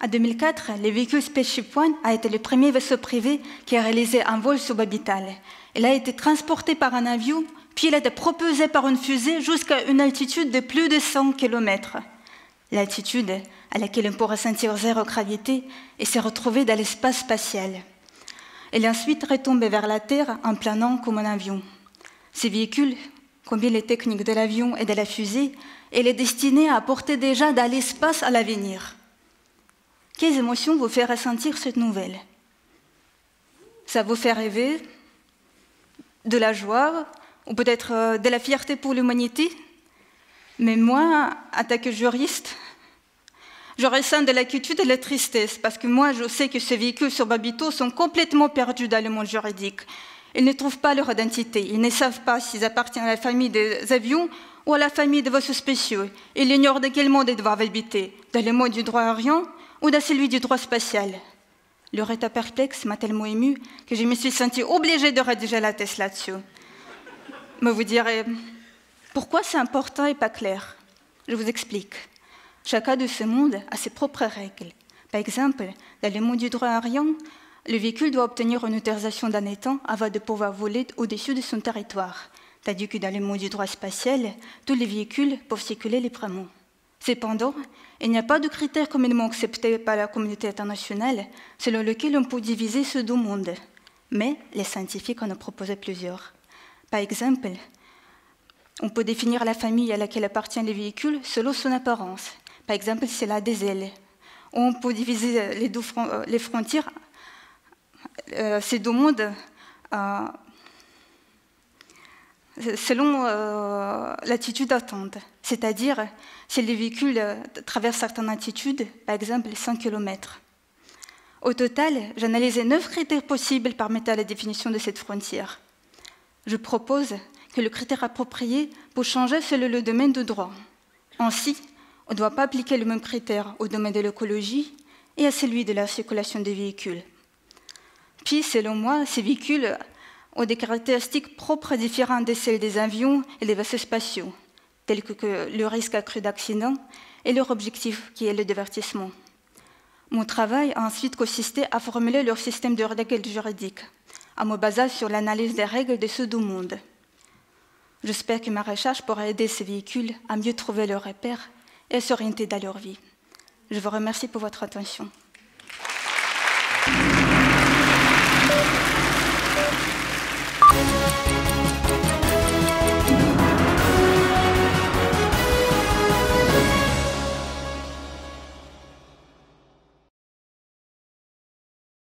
En 2004, le véhicule Spaceship One a été le premier vaisseau privé qui a réalisé un vol suborbital. Il a été transporté par un avion, puis il a été propulsé par une fusée jusqu'à une altitude de plus de 100 km. L'altitude à laquelle on pourrait sentir zéro gravité et se retrouver dans l'espace spatial. Il est ensuite retombé vers la Terre en planant comme un avion. Ce véhicule combine les techniques de l'avion et de la fusée et il est destiné à apporter déjà dans l'espace à l'avenir. Quelles émotions vous fait ressentir cette nouvelle? Ça vous fait rêver? De la joie? Ou peut-être de la fierté pour l'humanité? Mais moi, en tant que juriste, je ressens de l'inquiétude et de la tristesse parce que moi, je sais que ces véhicules suborbitaux sont complètement perdus dans le monde juridique. Ils ne trouvent pas leur identité. Ils ne savent pas s'ils appartiennent à la famille des avions ou à la famille des vaisseaux spéciaux. Ils ignorent dans quel monde ils doivent habiter, dans le monde du droit aérien ou dans celui du droit spatial. Leur état perplexe m'a tellement émue que je me suis sentie obligée de rédiger la thèse là-dessus. Mais vous direz, pourquoi c'est important et pas clair? Je vous explique. Chacun de ce monde a ses propres règles. Par exemple, dans le monde du droit aérien, le véhicule doit obtenir une autorisation d'un État avant de pouvoir voler au-dessus de son territoire. Tandis que dans le monde du droit spatial, tous les véhicules peuvent circuler librement. Cependant, il n'y a pas de critères communément acceptés par la communauté internationale selon lequel on peut diviser ce deux mondes. Mais les scientifiques en ont proposé plusieurs. Par exemple, on peut définir la famille à laquelle appartient le véhicule selon son apparence. Par exemple, s'il a des ailes. On peut diviser les frontières, ces deux mondes, selon l'attitude d'attente. C'est-à-dire, si le véhicule traverse certaines altitudes, par exemple 100 km. Au total, j'ai analysé 9 critères possibles permettant la définition de cette frontière. Je propose que le critère approprié peut changer selon le domaine du droit. Ainsi, on ne doit pas appliquer le même critère au domaine de l'écologie et à celui de la circulation des véhicules. Puis, selon moi, ces véhicules ont des caractéristiques propres différentes de celles des avions et des vaisseaux spatiaux, telles que le risque accru d'accident et leur objectif qui est le divertissement. Mon travail a ensuite consisté à formuler leur système de règles juridiques, en me basant sur l'analyse des règles de ce deux mondes. J'espère que ma recherche pourra aider ces véhicules à mieux trouver leurs repères et à s'orienter dans leur vie. Je vous remercie pour votre attention.